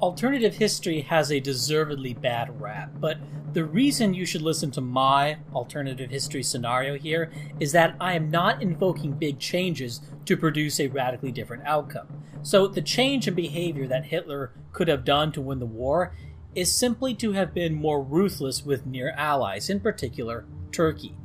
Alternative history has a deservedly bad rap, but the reason you should listen to my alternative history scenario here is that I am not invoking big changes to produce a radically different outcome. So the change in behavior that Hitler could have done to win the war is simply to have been more ruthless with near allies, in particular Turkey.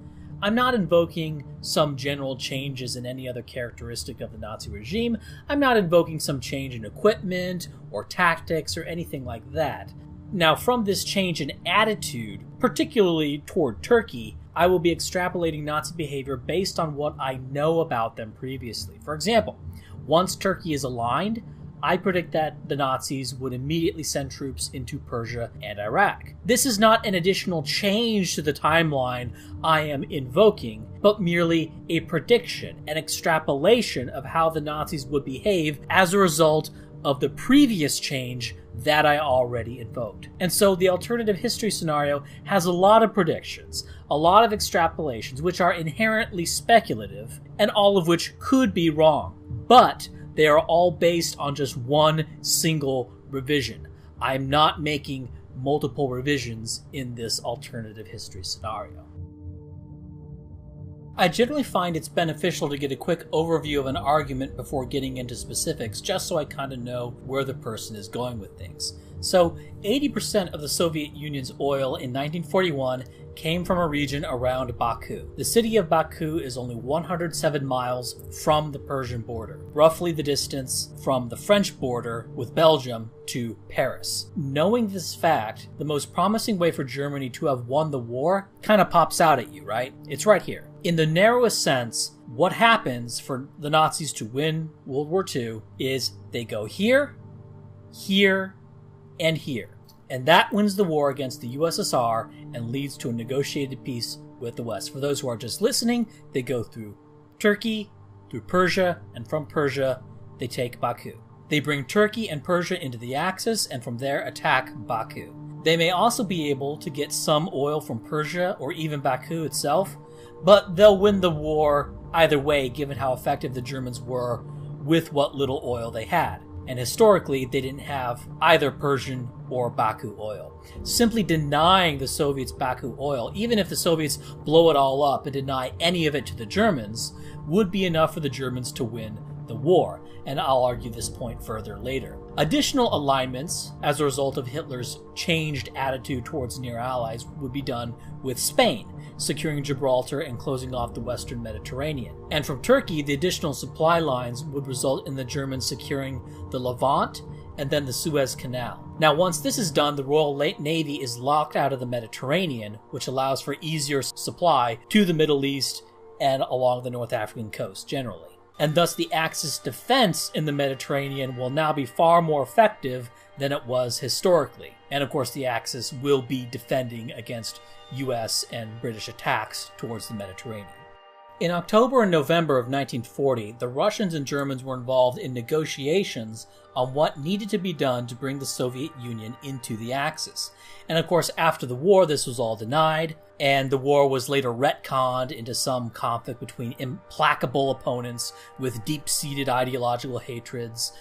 I'm not invoking some general changes in any other characteristic of the Nazi regime. I'm not invoking some change in equipment or tactics or anything like that. Now, from this change in attitude, particularly toward Turkey, I will be extrapolating Nazi behavior based on what I know about them previously. For example, once Turkey is aligned, I predict that the Nazis would immediately send troops into Persia and Iraq. This is not an additional change to the timeline I am invoking, but merely a prediction, an extrapolation of how the Nazis would behave as a result of the previous change that I already invoked. And so the alternative history scenario has a lot of predictions, a lot of extrapolations, which are inherently speculative, and all of which could be wrong. But they are all based on just one single revision. I'm not making multiple revisions in this alternative history scenario. I generally find it's beneficial to get a quick overview of an argument before getting into specifics, just so I kind of know where the person is going with things. So, 80% of the Soviet Union's oil in 1941 came from a region around Baku. The city of Baku is only 107 miles from the Persian border, roughly the distance from the French border with Belgium to Paris. Knowing this fact, the most promising way for Germany to have won the war kind of pops out at you, right? It's right here. In the narrowest sense, what happens for the Nazis to win World War II is they go here, here, and here. And that wins the war against the USSR and leads to a negotiated peace with the West. For those who are just listening, they go through Turkey, through Persia, and from Persia, they take Baku. They bring Turkey and Persia into the Axis, and from there attack Baku. They may also be able to get some oil from Persia or even Baku itself, but they'll win the war either way, given how effective the Germans were with what little oil they had. And historically, they didn't have either Persian or Baku oil. Simply denying the Soviets Baku oil, even if the Soviets blow it all up and deny any of it to the Germans, would be enough for the Germans to win the war, and I'll argue this point further later. Additional alignments, as a result of Hitler's changed attitude towards near allies, would be done with Spain, securing Gibraltar and closing off the Western Mediterranean. And from Turkey, the additional supply lines would result in the Germans securing the Levant and then the Suez Canal. Now, once this is done, the Royal Navy is locked out of the Mediterranean, which allows for easier supply to the Middle East and along the North African coast generally. And thus the Axis defense in the Mediterranean will now be far more effective than it was historically. And of course the Axis will be defending against US and British attacks towards the Mediterranean. In October and November of 1940, the Russians and Germans were involved in negotiations on what needed to be done to bring the Soviet Union into the Axis. And of course, after the war, this was all denied, and the war was later retconned into some conflict between implacable opponents with deep-seated ideological hatreds.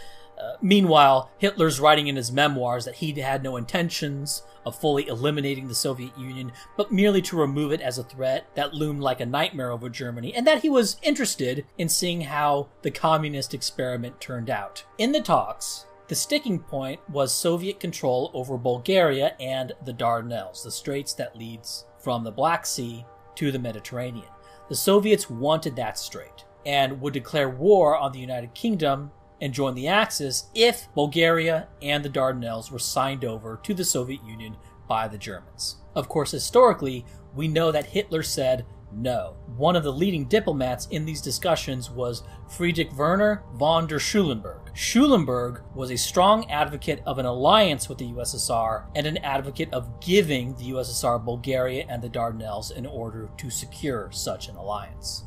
Meanwhile, Hitler's writing in his memoirs that he had no intentions of fully eliminating the Soviet Union, but merely to remove it as a threat that loomed like a nightmare over Germany, and that he was interested in seeing how the communist experiment turned out. In the talks, the sticking point was Soviet control over Bulgaria and the Dardanelles, the straits that leads from the Black Sea to the Mediterranean. The Soviets wanted that strait, and would declare war on the United Kingdom and join the Axis if Bulgaria and the Dardanelles were signed over to the Soviet Union by the Germans. Of course, historically, we know that Hitler said no. One of the leading diplomats in these discussions was Friedrich Werner von der Schulenburg. Schulenburg was a strong advocate of an alliance with the USSR and an advocate of giving the USSR Bulgaria and the Dardanelles in order to secure such an alliance.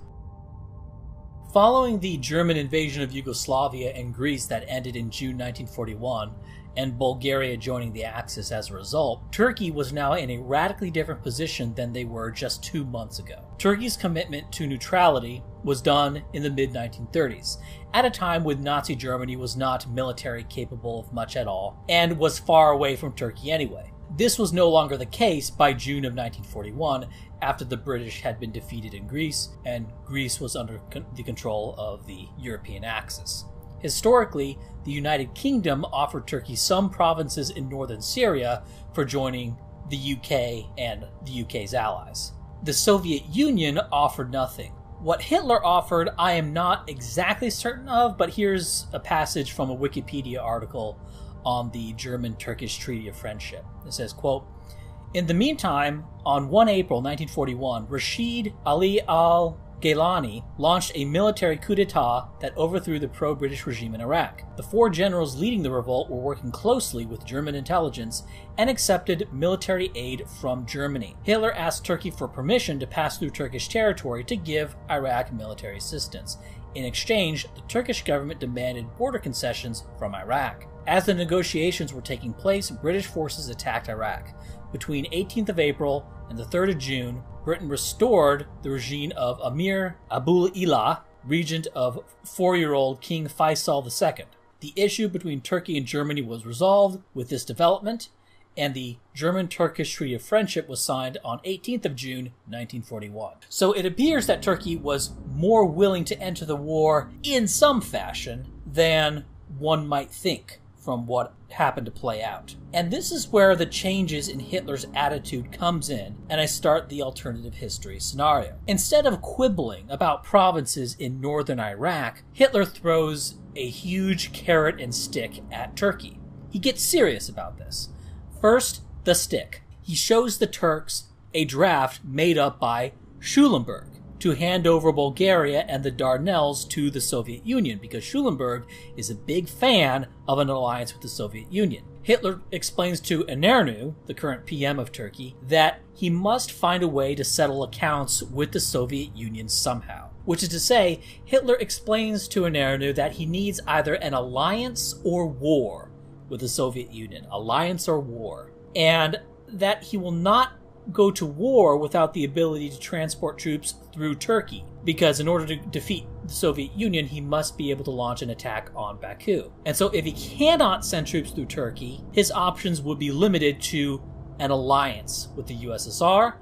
Following the German invasion of Yugoslavia and Greece that ended in June 1941, and Bulgaria joining the Axis as a result, Turkey was now in a radically different position than they were just 2 months ago. Turkey's commitment to neutrality was done in the mid-1930s, at a time when Nazi Germany was not military capable of much at all, and was far away from Turkey anyway. This was no longer the case by June of 1941, after the British had been defeated in Greece, and Greece was under the control of the European Axis. Historically, the United Kingdom offered Turkey some provinces in northern Syria for joining the UK and the UK's allies. The Soviet Union offered nothing. What Hitler offered, I am not exactly certain of, but here's a passage from a Wikipedia article on the German-Turkish Treaty of Friendship. It says, quote, "In the meantime, on 1 April 1941, Rashid Ali al-Gailani launched a military coup d'etat that overthrew the pro-British regime in Iraq. The 4 generals leading the revolt were working closely with German intelligence and accepted military aid from Germany. Hitler asked Turkey for permission to pass through Turkish territory to give Iraq military assistance. In exchange, the Turkish government demanded border concessions from Iraq. As the negotiations were taking place, British forces attacked Iraq. Between 18th of April and the 3rd of June, Britain restored the regime of Amir Abul-Ilah, regent of 4-year-old King Faisal II. The issue between Turkey and Germany was resolved with this development, and the German-Turkish Treaty of Friendship was signed on 18th of June, 1941. So it appears that Turkey was more willing to enter the war in some fashion than one might think from what happened to play out. And this is where the changes in Hitler's attitude comes in, and I start the alternative history scenario. Instead of quibbling about provinces in northern Iraq, Hitler throws a huge carrot and stick at Turkey. He gets serious about this. First, the stick. He shows the Turks a draft made up by Schulenburg to hand over Bulgaria and the Dardanelles to the Soviet Union, because Schulenburg is a big fan of an alliance with the Soviet Union. Hitler explains to Inarnu, the current PM of Turkey, that he must find a way to settle accounts with the Soviet Union somehow. Which is to say, Hitler explains to Inarnu that he needs either an alliance or war with the Soviet Union. Alliance or war. And that he will not go to war without the ability to transport troops through Turkey, because in order to defeat the Soviet Union, he must be able to launch an attack on Baku. And so if he cannot send troops through Turkey, his options would be limited to an alliance with the USSR,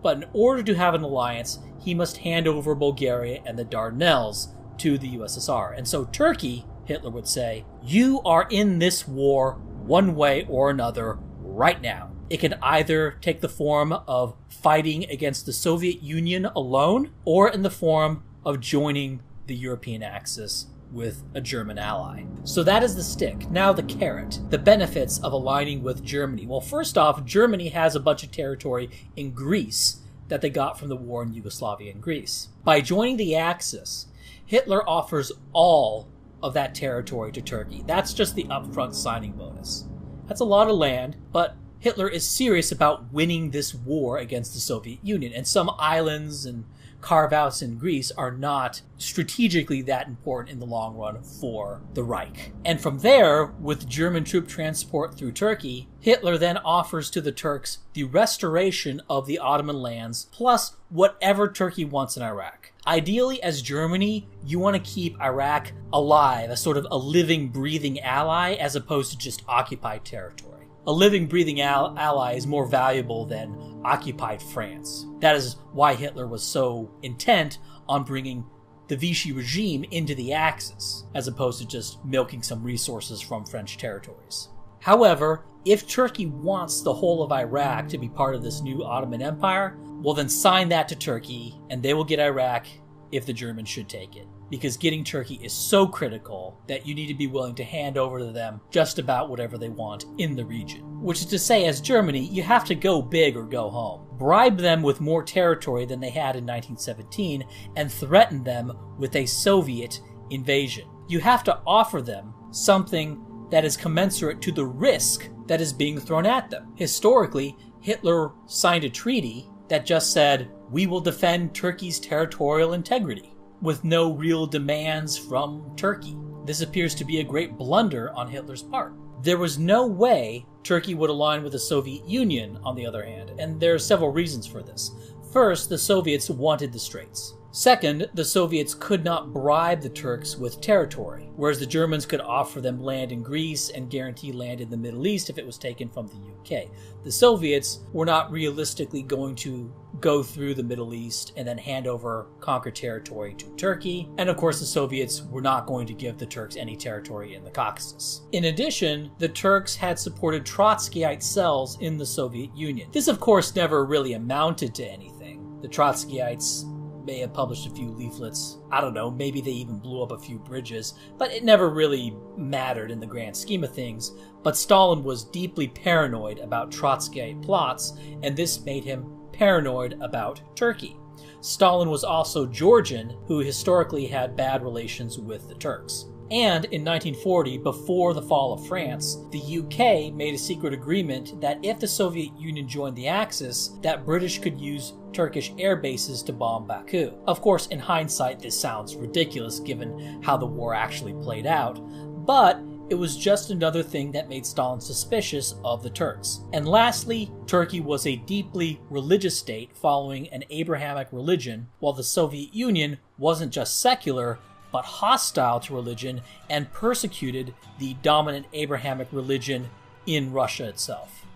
but in order to have an alliance, he must hand over Bulgaria and the Dardanelles to the USSR. And so Turkey, Hitler would say, you are in this war one way or another right now. It can either take the form of fighting against the Soviet Union alone, or in the form of joining the European Axis with a German ally. So that is the stick. Now the carrot. The benefits of aligning with Germany. Well, first off, Germany has a bunch of territory in Greece that they got from the war in Yugoslavia and Greece. By joining the Axis, Hitler offers all of that territory to Turkey. That's just the upfront signing bonus. That's a lot of land, but Hitler is serious about winning this war against the Soviet Union, and some islands and carve-outs in Greece are not strategically that important in the long run for the Reich. And from there, with German troop transport through Turkey, Hitler then offers to the Turks the restoration of the Ottoman lands, plus whatever Turkey wants in Iraq. Ideally, as Germany, you want to keep Iraq alive, as sort of a living, breathing ally, as opposed to just occupied territory. A living, breathing ally is more valuable than occupied France. That is why Hitler was so intent on bringing the Vichy regime into the Axis, as opposed to just milking some resources from French territories. However, if Turkey wants the whole of Iraq to be part of this new Ottoman Empire, well then sign that to Turkey, and they will get Iraq if the Germans should take it. Because getting Turkey is so critical that you need to be willing to hand over to them just about whatever they want in the region. Which is to say, as Germany, you have to go big or go home. Bribe them with more territory than they had in 1917 and threaten them with a Soviet invasion. You have to offer them something that is commensurate to the risk that is being thrown at them. Historically, Hitler signed a treaty that just said, we will defend Turkey's territorial integrity, with no real demands from Turkey. This appears to be a great blunder on Hitler's part. There was no way Turkey would align with the Soviet Union, on the other hand, and there are several reasons for this. First, the Soviets wanted the Straits. Second, the Soviets could not bribe the Turks with territory, whereas the Germans could offer them land in Greece and guarantee land in the Middle East if it was taken from the UK. The Soviets were not realistically going to go through the Middle East and then hand over conquered territory to Turkey, and of course the Soviets were not going to give the Turks any territory in the Caucasus. In addition, the Turks had supported Trotskyite cells in the Soviet Union. This of course never really amounted to anything. The Trotskyites may have published a few leaflets. I don't know, maybe they even blew up a few bridges, but it never really mattered in the grand scheme of things. But Stalin was deeply paranoid about Trotskyite plots, and this made him paranoid about Turkey. Stalin was also Georgian, who historically had bad relations with the Turks. And in 1940, before the fall of France, the UK made a secret agreement that if the Soviet Union joined the Axis, that British could use Turkish air bases to bomb Baku. Of course, in hindsight, this sounds ridiculous given how the war actually played out, but it was just another thing that made Stalin suspicious of the Turks. And lastly, Turkey was a deeply religious state following an Abrahamic religion, while the Soviet Union wasn't just secular, but hostile to religion and persecuted the dominant Abrahamic religion in Russia itself.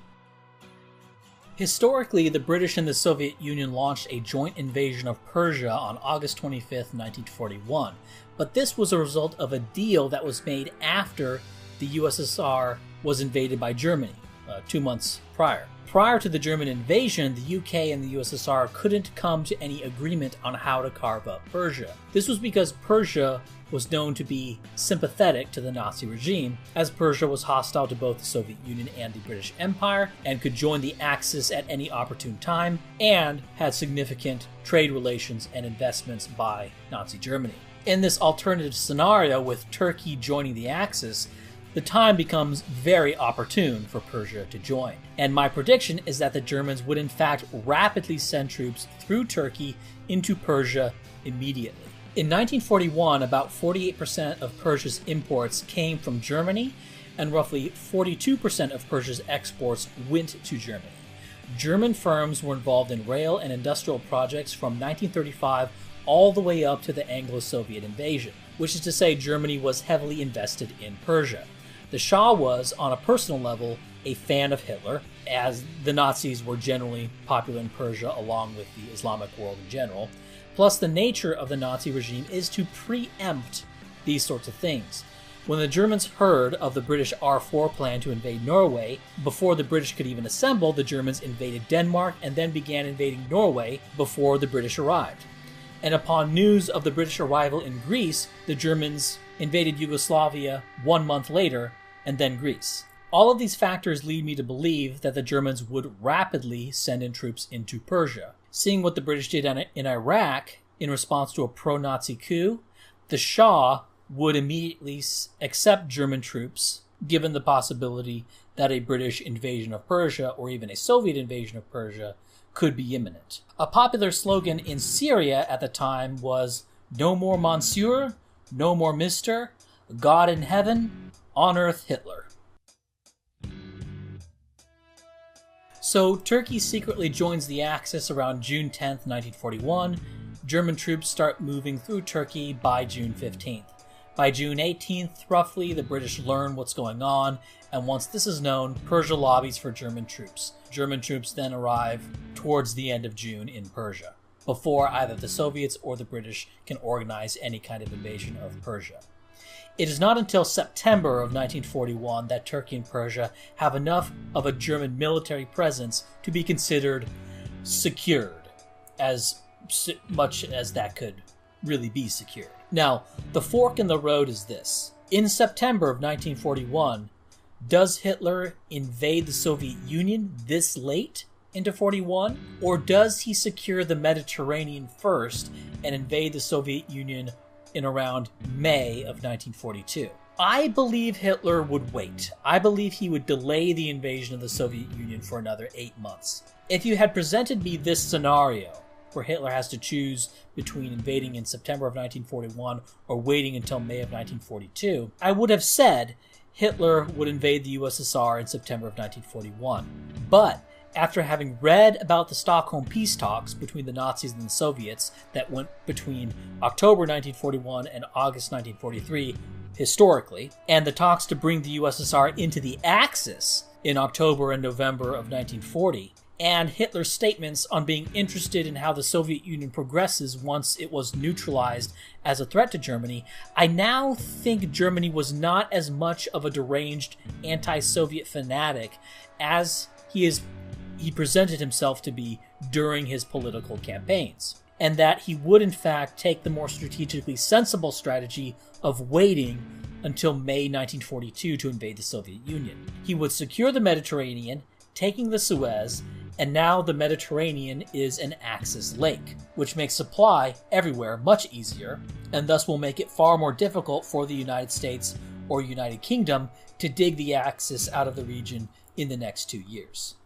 Historically, the British and the Soviet Union launched a joint invasion of Persia on August 25, 1941, but this was a result of a deal that was made after the USSR was invaded by Germany, 2 months prior. Prior to the German invasion, the UK and the USSR couldn't come to any agreement on how to carve up Persia. This was because Persia was known to be sympathetic to the Nazi regime, as Persia was hostile to both the Soviet Union and the British Empire, and could join the Axis at any opportune time, and had significant trade relations and investments by Nazi Germany. In this alternative scenario with Turkey joining the Axis, the time becomes very opportune for Persia to join. And my prediction is that the Germans would in fact rapidly send troops through Turkey into Persia immediately. In 1941, about 48% of Persia's imports came from Germany, and roughly 42% of Persia's exports went to Germany. German firms were involved in rail and industrial projects from 1935 all the way up to the Anglo-Soviet invasion, which is to say Germany was heavily invested in Persia. The Shah was, on a personal level, a fan of Hitler, as the Nazis were generally popular in Persia along with the Islamic world in general. Plus, the nature of the Nazi regime is to preempt these sorts of things. When the Germans heard of the British R4 plan to invade Norway, before the British could even assemble, the Germans invaded Denmark and then began invading Norway before the British arrived. And upon news of the British arrival in Greece, the Germans invaded Yugoslavia 1 month later, and then Greece. All of these factors lead me to believe that the Germans would rapidly send in troops into Persia. Seeing what the British did in Iraq in response to a pro-Nazi coup, the Shah would immediately accept German troops, given the possibility that a British invasion of Persia, or even a Soviet invasion of Persia, could be imminent. A popular slogan in Syria at the time was, "No more Monsieur, no more Mister, God in heaven, on earth Hitler." So Turkey secretly joins the Axis around June 10th, 1941. German troops start moving through Turkey by June 15th. By June 18th, roughly, the British learn what's going on, and once this is known, Persia lobbies for German troops. German troops then arrive towards the end of June in Persia, before either the Soviets or the British can organize any kind of invasion of Persia. It is not until September of 1941 that Turkey and Persia have enough of a German military presence to be considered secured, as much as that could really be secured. Now, the fork in the road is this. In September of 1941, does Hitler invade the Soviet Union this late into 41? Or does he secure the Mediterranean first and invade the Soviet Union in around May of 1942? I believe Hitler would wait. I believe he would delay the invasion of the Soviet Union for another 8 months. If you had presented me this scenario, where Hitler has to choose between invading in September of 1941 or waiting until May of 1942, I would have said Hitler would invade the USSR in September of 1941. But after having read about the Stockholm peace talks between the Nazis and the Soviets that went between October 1941 and August 1943, historically, and the talks to bring the USSR into the Axis in October and November of 1940, and Hitler's statements on being interested in how the Soviet Union progresses once it was neutralized as a threat to Germany, I now think Germany was not as much of a deranged anti-Soviet fanatic as he presented himself to be during his political campaigns, and that he would in fact take the more strategically sensible strategy of waiting until May 1942 to invade the Soviet Union. He would secure the Mediterranean, taking the Suez, and now the Mediterranean is an Axis lake, which makes supply everywhere much easier, and thus will make it far more difficult for the United States or United Kingdom to dig the Axis out of the region in the next 2 years.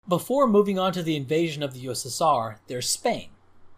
Before moving on to the invasion of the USSR, there's Spain.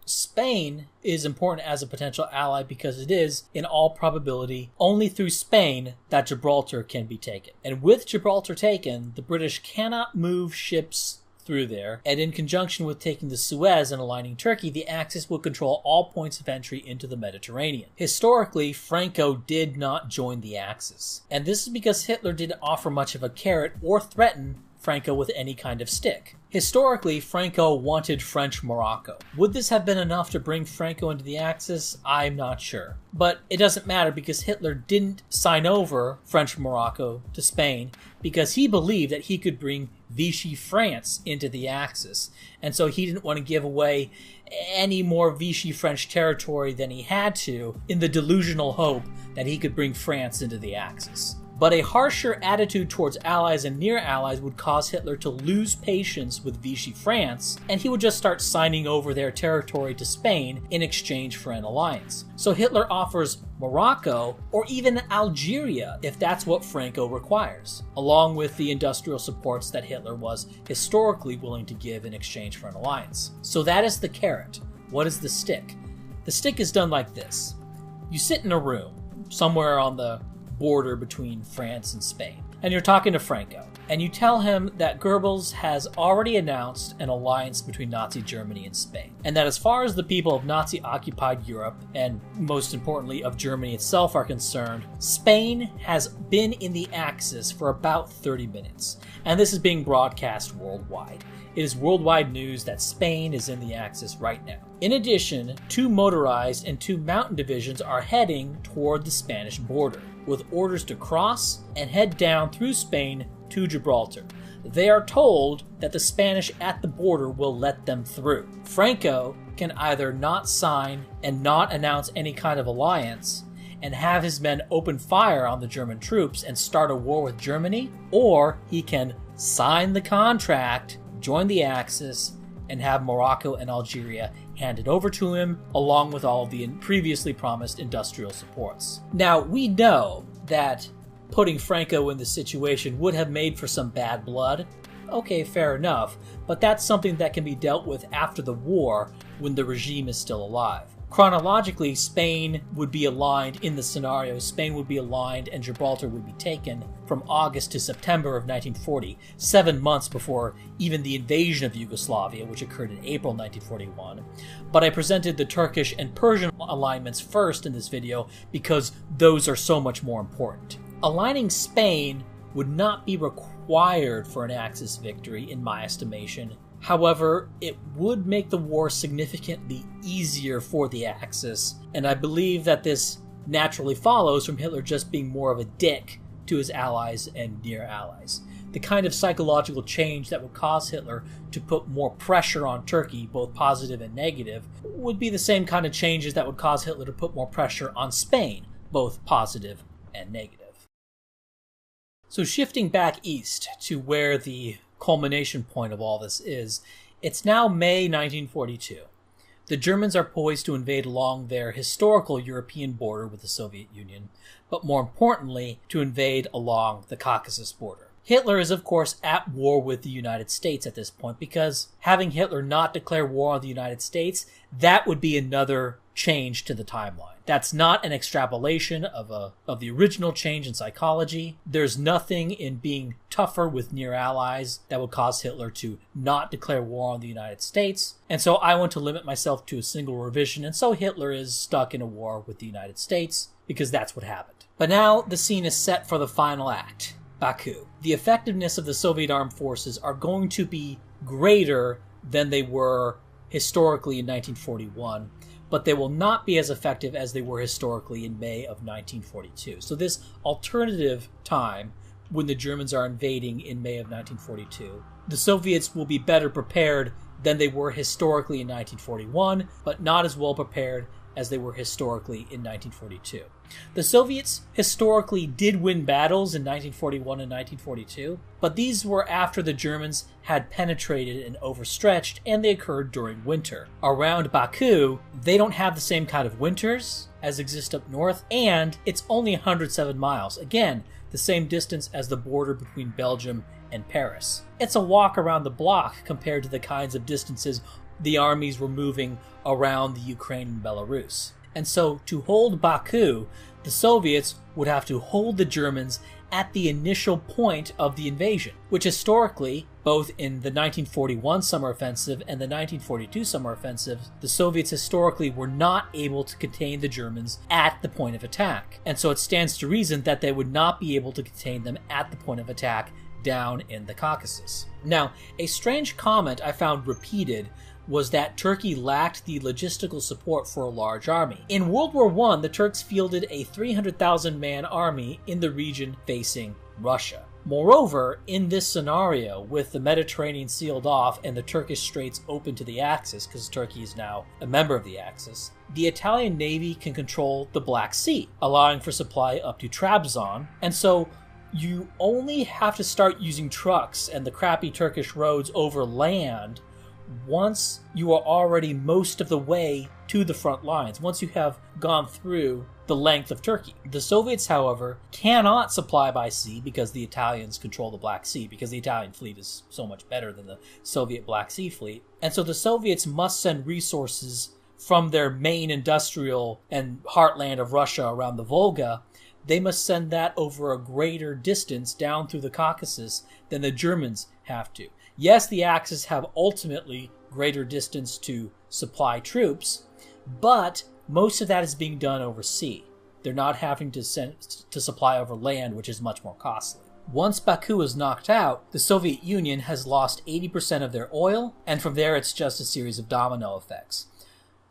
Spain is important as a potential ally because it is, in all probability, only through Spain that Gibraltar can be taken. And with Gibraltar taken, the British cannot move ships through there, and in conjunction with taking the Suez and aligning Turkey, the Axis will control all points of entry into the Mediterranean. Historically, Franco did not join the Axis, and this is because Hitler didn't offer much of a carrot or threaten Franco with any kind of stick. Historically, Franco wanted French Morocco. Would this have been enough to bring Franco into the Axis? I'm not sure. But it doesn't matter because Hitler didn't sign over French Morocco to Spain because he believed that he could bring Vichy France into the Axis. And so he didn't want to give away any more Vichy French territory than he had to in the delusional hope that he could bring France into the Axis. But a harsher attitude towards allies and near allies would cause Hitler to lose patience with Vichy France, and he would just start signing over their territory to Spain in exchange for an alliance. So Hitler offers Morocco, or even Algeria, if that's what Franco requires, along with the industrial supports that Hitler was historically willing to give in exchange for an alliance. So that is the carrot. What is the stick? The stick is done like this. You sit in a room, somewhere on the border between France and Spain, and you're talking to Franco, and you tell him that Goebbels has already announced an alliance between Nazi Germany and Spain, and that as far as the people of Nazi-occupied Europe, and most importantly of Germany itself are concerned, Spain has been in the Axis for about 30 minutes, and this is being broadcast worldwide. It is worldwide news that Spain is in the Axis right now. In addition, 2 motorized and 2 mountain divisions are heading toward the Spanish border, with orders to cross and head down through Spain to Gibraltar. They are told that the Spanish at the border will let them through. Franco can either not sign and not announce any kind of alliance and have his men open fire on the German troops and start a war with Germany, or he can sign the contract, join the Axis, and have Morocco and Algeria handed over to him, along with all of the previously promised industrial supports. Now, we know that putting Franco in this situation would have made for some bad blood. Okay, fair enough, but that's something that can be dealt with after the war when the regime is still alive. Chronologically, Spain would be aligned in the scenario. Spain would be aligned and Gibraltar would be taken from August to September of 1940, 7 months before even the invasion of Yugoslavia, which occurred in April 1941. But I presented the Turkish and Persian alignments first in this video because those are so much more important. Aligning Spain would not be required for an Axis victory, in my estimation. However, it would make the war significantly easier for the Axis, and I believe that this naturally follows from Hitler just being more of a dick to his allies and near allies. The kind of psychological change that would cause Hitler to put more pressure on Turkey, both positive and negative, would be the same kind of changes that would cause Hitler to put more pressure on Spain, both positive and negative. So shifting back east to where the culmination point of all this is, it's now May 1942. The Germans are poised to invade along their historical European border with the Soviet Union, but more importantly, to invade along the Caucasus border. Hitler is, of course, at war with the United States at this point, because having Hitler not declare war on the United States, that would be another change to the timeline. That's not an extrapolation of the original change in psychology. There's nothing in being tougher with near allies that would cause Hitler to not declare war on the United States. And so I want to limit myself to a single revision, and so Hitler is stuck in a war with the United States, because that's what happened. But now the scene is set for the final act, Baku. The effectiveness of the Soviet armed forces are going to be greater than they were historically in 1941, but they will not be as effective as they were historically in May of 1942. So this alternative time, when the Germans are invading in May of 1942, the Soviets will be better prepared than they were historically in 1941, but not as well prepared as they were historically in 1942. The Soviets historically did win battles in 1941 and 1942, but these were after the Germans had penetrated and overstretched, and they occurred during winter. Around Baku, they don't have the same kind of winters as exist up north, and it's only 107 miles. Again, the same distance as the border between Belgium and Paris. It's a walk around the block compared to the kinds of distances the armies were moving around the Ukraine and Belarus. And so to hold Baku, the Soviets would have to hold the Germans at the initial point of the invasion, which historically, both in the 1941 summer offensive and the 1942 summer offensive, the Soviets historically were not able to contain the Germans at the point of attack. And so it stands to reason that they would not be able to contain them at the point of attack down in the Caucasus. Now, a strange comment I found repeated was that Turkey lacked the logistical support for a large army. In World War I, the Turks fielded a 300,000-man army in the region facing Russia. Moreover, in this scenario, with the Mediterranean sealed off and the Turkish Straits open to the Axis, because Turkey is now a member of the Axis, the Italian Navy can control the Black Sea, allowing for supply up to Trabzon, and so you only have to start using trucks and the crappy Turkish roads over land once you are already most of the way to the front lines, once you have gone through the length of Turkey. The Soviets, however, cannot supply by sea because the Italians control the Black Sea, because the Italian fleet is so much better than the Soviet Black Sea fleet. And so the Soviets must send resources from their main industrial and heartland of Russia around the Volga. They must send that over a greater distance down through the Caucasus than the Germans have to. Yes, the Axis have ultimately greater distance to supply troops, but most of that is being done over sea. They're not having to supply over land, which is much more costly. Once Baku is knocked out, the Soviet Union has lost 80% of their oil, and from there it's just a series of domino effects.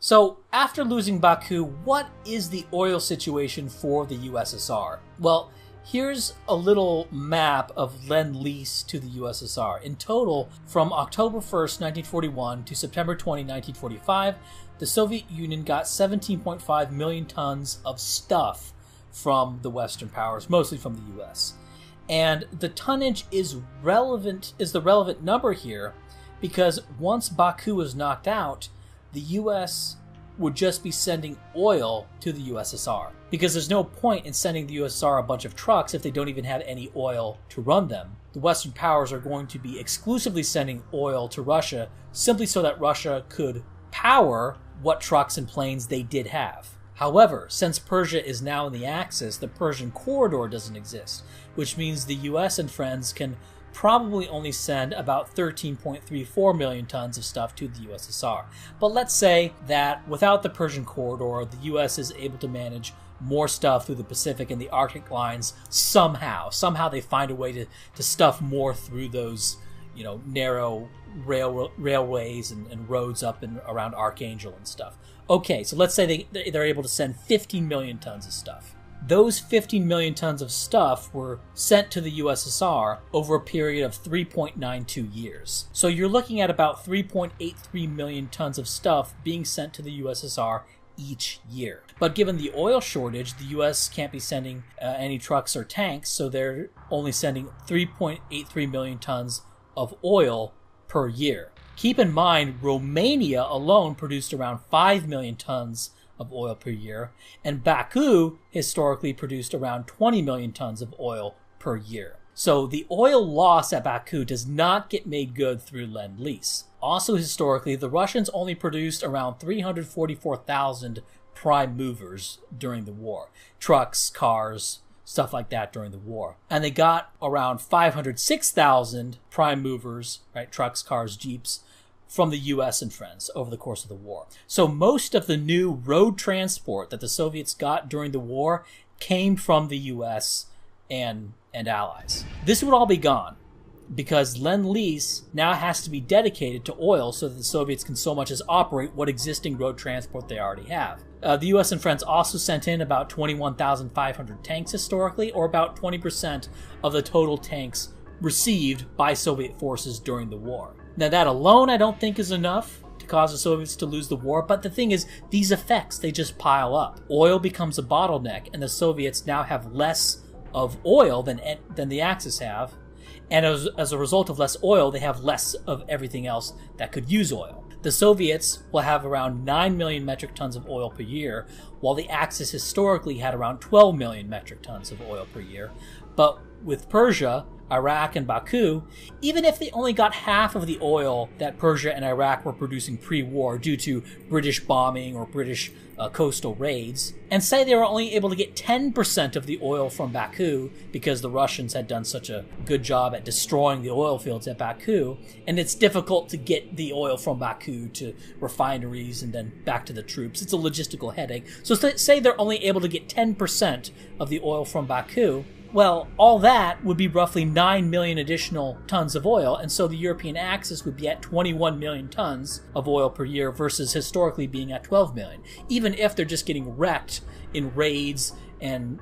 So, after losing Baku, what is the oil situation for the USSR? Well, here's a little map of Lend-Lease to the USSR. In total, from October 1st, 1941 to September 20, 1945, the Soviet Union got 17.5 million tons of stuff from the Western powers, mostly from the US. And the tonnage is the relevant number here, because once Baku is knocked out, the US would just be sending oil to the USSR, because there's no point in sending the USSR a bunch of trucks if they don't even have any oil to run them. The Western powers are going to be exclusively sending oil to Russia simply so that Russia could power what trucks and planes they did have. However, since Persia is now in the Axis, the Persian corridor doesn't exist, which means the US and friends can probably only send about 13.34 million tons of stuff to the USSR. But let's say that without the Persian corridor, the US is able to manage more stuff through the Pacific and the Arctic lines somehow. Somehow they find a way to stuff more through those, narrow railways and roads up and around Archangel and stuff. Okay, so let's say they're able to send 15 million tons of stuff. Those 15 million tons of stuff were sent to the USSR over a period of 3.92 years. So you're looking at about 3.83 million tons of stuff being sent to the USSR each year. But given the oil shortage, the US can't be sending any trucks or tanks, so they're only sending 3.83 million tons of oil per year. Keep in mind, Romania alone produced around 5 million tons of oil per year, and Baku historically produced around 20 million tons of oil per year. So the oil loss at Baku does not get made good through Lend-Lease. Also historically, the Russians only produced around 344,000 prime movers during the war. Trucks, cars, stuff like that during the war. And they got around 506,000 prime movers, right, trucks, cars, jeeps, from the US and friends over the course of the war. So most of the new road transport that the Soviets got during the war came from the US and allies. This would all be gone because Lend-Lease now has to be dedicated to oil so that the Soviets can so much as operate what existing road transport they already have. The US and friends also sent in about 21,500 tanks historically, or about 20% of the total tanks received by Soviet forces during the war. Now that alone I don't think is enough to cause the Soviets to lose the war, but the thing is, these effects, they just pile up. Oil becomes a bottleneck, and the Soviets now have less of oil than the Axis have, and as a result of less oil, they have less of everything else that could use oil. The Soviets will have around 9 million metric tons of oil per year, while the Axis historically had around 12 million metric tons of oil per year. But with Persia, Iraq, and Baku, even if they only got half of the oil that Persia and Iraq were producing pre-war due to British bombing or British coastal raids, and say they were only able to get 10% of the oil from Baku because the Russians had done such a good job at destroying the oil fields at Baku, and it's difficult to get the oil from Baku to refineries and then back to the troops. It's a logistical headache. So say they're only able to get 10% of the oil from Baku. Well, all that would be roughly 9 million additional tons of oil, and so the European Axis would be at 21 million tons of oil per year versus historically being at 12 million, even if they're just getting wrecked in raids and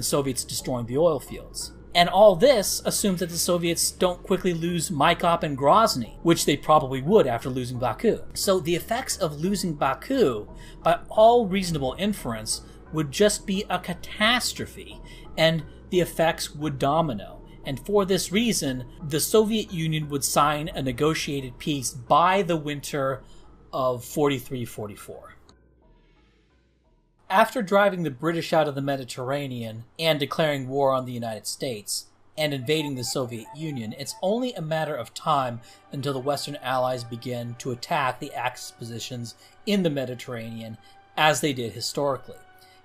Soviets destroying the oil fields. And all this assumes that the Soviets don't quickly lose Maikop and Grozny, which they probably would after losing Baku. So the effects of losing Baku, by all reasonable inference, would just be a catastrophe, and the effects would domino. And for this reason, the Soviet Union would sign a negotiated peace by the winter of 43-44. After driving the British out of the Mediterranean and declaring war on the United States and invading the Soviet Union, it's only a matter of time until the Western Allies begin to attack the Axis positions in the Mediterranean as they did historically.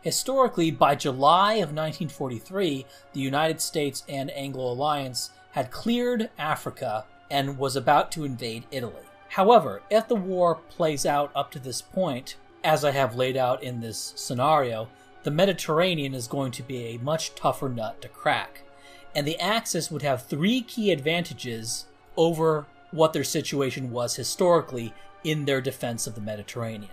Historically, by July of 1943, the United States and Anglo Alliance had cleared Africa and was about to invade Italy. However, if the war plays out up to this point, as I have laid out in this scenario, the Mediterranean is going to be a much tougher nut to crack. And the Axis would have three key advantages over what their situation was historically in their defense of the Mediterranean.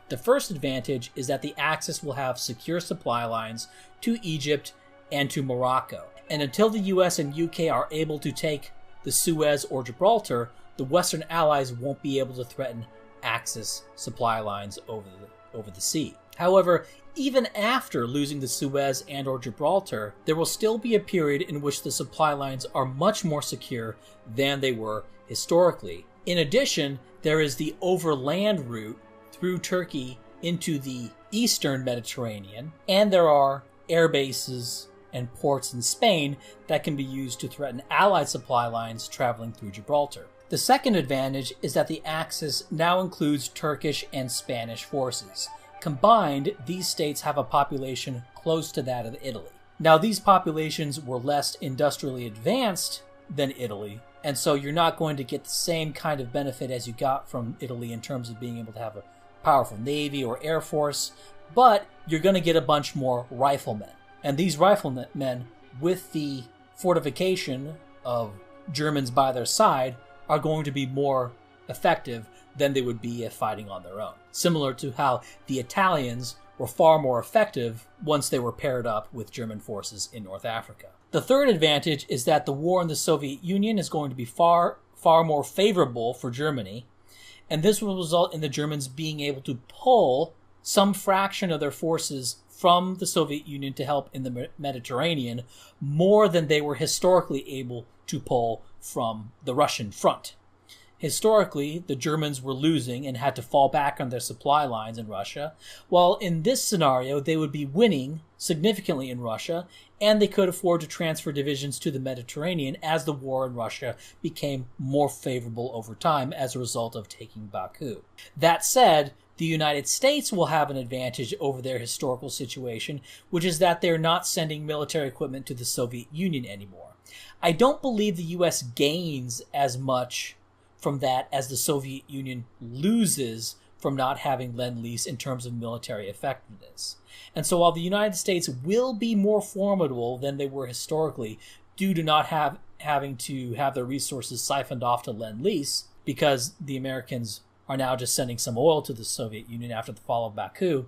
The first advantage is that the Axis will have secure supply lines to Egypt and to Morocco. And until the US and UK are able to take the Suez or Gibraltar, the Western Allies won't be able to threaten Axis supply lines over the sea. However, even after losing the Suez and or Gibraltar, there will still be a period in which the supply lines are much more secure than they were historically. In addition, there is the overland route through Turkey into the eastern Mediterranean, and there are air bases and ports in Spain that can be used to threaten Allied supply lines traveling through Gibraltar. The second advantage is that the Axis now includes Turkish and Spanish forces. Combined, these states have a population close to that of Italy. Now, these populations were less industrially advanced than Italy, and so you're not going to get the same kind of benefit as you got from Italy in terms of being able to have a powerful navy or air force, but you're going to get a bunch more riflemen. And these riflemen, with the fortification of Germans by their side, are going to be more effective than they would be if fighting on their own. Similar to how the Italians were far more effective once they were paired up with German forces in North Africa. The third advantage is that the war in the Soviet Union is going to be far more favorable for Germany, and this will result in the Germans being able to pull some fraction of their forces from the Soviet Union to help in the Mediterranean more than they were historically able to pull from the Russian front. Historically, the Germans were losing and had to fall back on their supply lines in Russia, while in this scenario they would be winning significantly in Russia, and they could afford to transfer divisions to the Mediterranean as the war in Russia became more favorable over time as a result of taking Baku. That said, the United States will have an advantage over their historical situation, which is that they're not sending military equipment to the Soviet Union anymore. I don't believe the U.S. gains as much from that as the Soviet Union loses from not having Lend-Lease in terms of military effectiveness. And so while the United States will be more formidable than they were historically due to not having to have their resources siphoned off to Lend-Lease, because the Americans are now just sending some oil to the Soviet Union after the fall of Baku,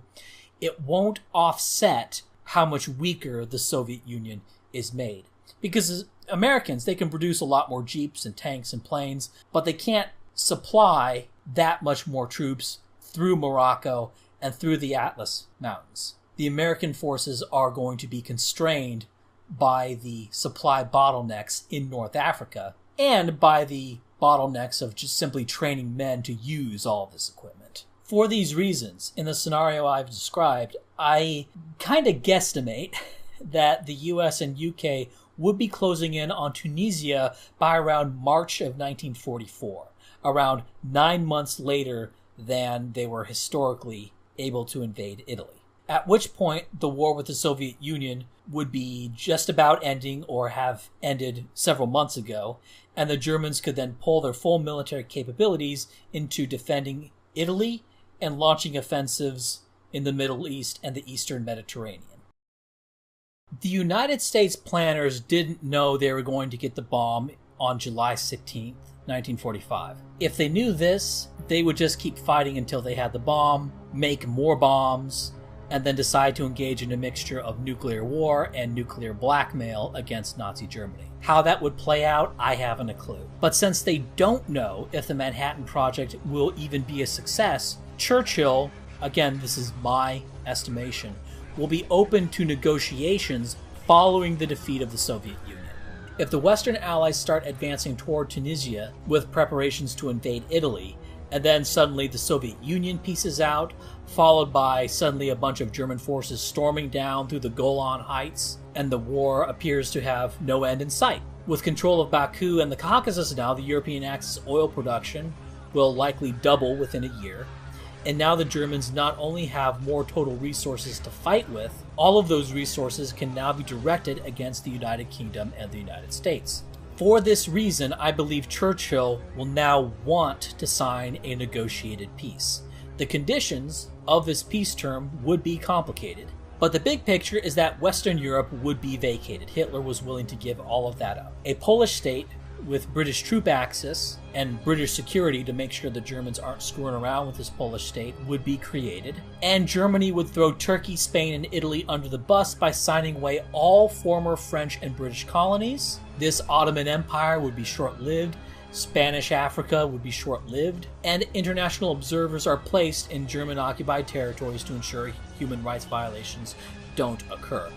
it won't offset how much weaker the Soviet Union is made. Because as Americans, they can produce a lot more jeeps and tanks and planes, but they can't supply that much more troops through Morocco and through the Atlas Mountains. The American forces are going to be constrained by the supply bottlenecks in North Africa and by the bottlenecks of just simply training men to use all this equipment. For these reasons, in the scenario I've described, I kind of guesstimate that the US and UK would be closing in on Tunisia by around March of 1944, around 9 months later than they were historically able to invade Italy. At which point, the war with the Soviet Union would be just about ending or have ended several months ago, and the Germans could then pull their full military capabilities into defending Italy and launching offensives in the Middle East and the Eastern Mediterranean. The United States planners didn't know they were going to get the bomb on July 16th, 1945. If they knew this, they would just keep fighting until they had the bomb, make more bombs, and then decide to engage in a mixture of nuclear war and nuclear blackmail against Nazi Germany. How that would play out, I haven't a clue. But since they don't know if the Manhattan Project will even be a success, Churchill, again, this is my estimation, will be open to negotiations following the defeat of the Soviet Union. If the Western Allies start advancing toward Tunisia with preparations to invade Italy, and then suddenly the Soviet Union pieces out, followed by suddenly a bunch of German forces storming down through the Golan Heights, and the war appears to have no end in sight. With control of Baku and the Caucasus now, the European Axis oil production will likely double within a year. And now the Germans not only have more total resources to fight with, all of those resources can now be directed against the United Kingdom and the United States. For this reason, I believe Churchill will now want to sign a negotiated peace. The conditions of this peace term would be complicated, but the big picture is that Western Europe would be vacated. Hitler was willing to give all of that up. A Polish state with British troop access and British security to make sure the Germans aren't screwing around with this Polish state would be created, and Germany would throw Turkey, Spain, and Italy under the bus by signing away all former French and British colonies. This Ottoman Empire would be short-lived, Spanish Africa would be short-lived, and international observers are placed in German-occupied territories to ensure human rights violations don't occur.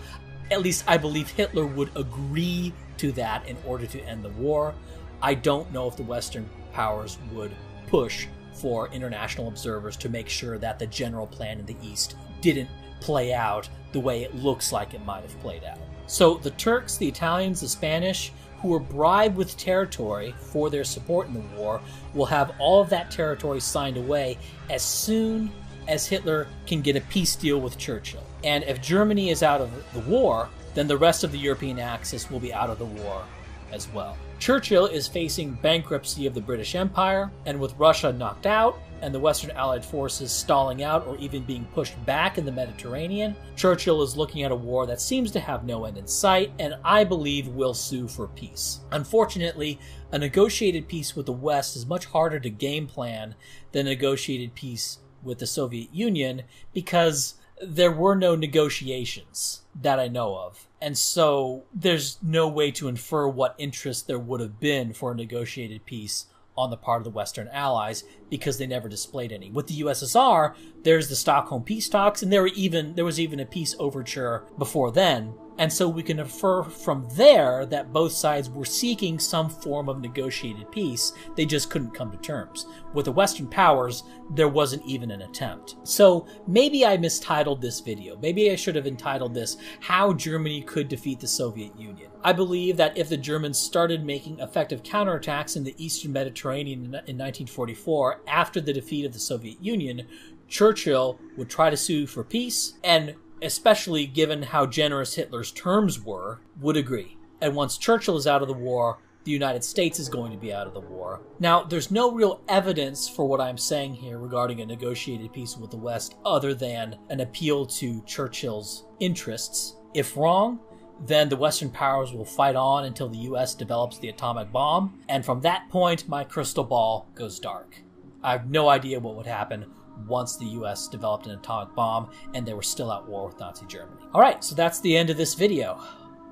At least I believe Hitler would agree to that in order to end the war. I don't know if the Western powers would push for international observers to make sure that the general plan in the East didn't play out the way it looks like it might have played out. So the Turks, the Italians, the Spanish, who were bribed with territory for their support in the war, will have all of that territory signed away as soon as Hitler can get a peace deal with Churchill. And if Germany is out of the war, then the rest of the European Axis will be out of the war as well. Churchill is facing bankruptcy of the British Empire, and with Russia knocked out and the Western Allied forces stalling out or even being pushed back in the Mediterranean, Churchill is looking at a war that seems to have no end in sight, and I believe will sue for peace. Unfortunately, a negotiated peace with the West is much harder to game plan than a negotiated peace with the Soviet Union, because there were no negotiations that I know of. And so there's no way to infer what interest there would have been for a negotiated peace on the part of the Western Allies, because they never displayed any. With the USSR, there's the Stockholm peace talks, and there was even a peace overture before then, And so we can infer from there that both sides were seeking some form of negotiated peace, they just couldn't come to terms. With the Western powers, there wasn't even an attempt. So maybe I mistitled this video. Maybe I should have entitled this, How Germany Could Defeat the Soviet Union. I believe that if the Germans started making effective counterattacks in the Eastern Mediterranean in 1944 after the defeat of the Soviet Union, Churchill would try to sue for peace, and especially given how generous Hitler's terms were, would agree. And once Churchill is out of the war, the United States is going to be out of the war. Now, there's no real evidence for what I'm saying here regarding a negotiated peace with the West other than an appeal to Churchill's interests. If wrong, then the Western powers will fight on until the US develops the atomic bomb, and from that point, my crystal ball goes dark. I have no idea what would happen once the US developed an atomic bomb and they were still at war with Nazi Germany. Alright, so that's the end of this video.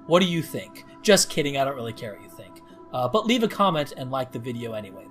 What do you think? Just kidding, I don't really care what you think. But leave a comment and like the video anyway.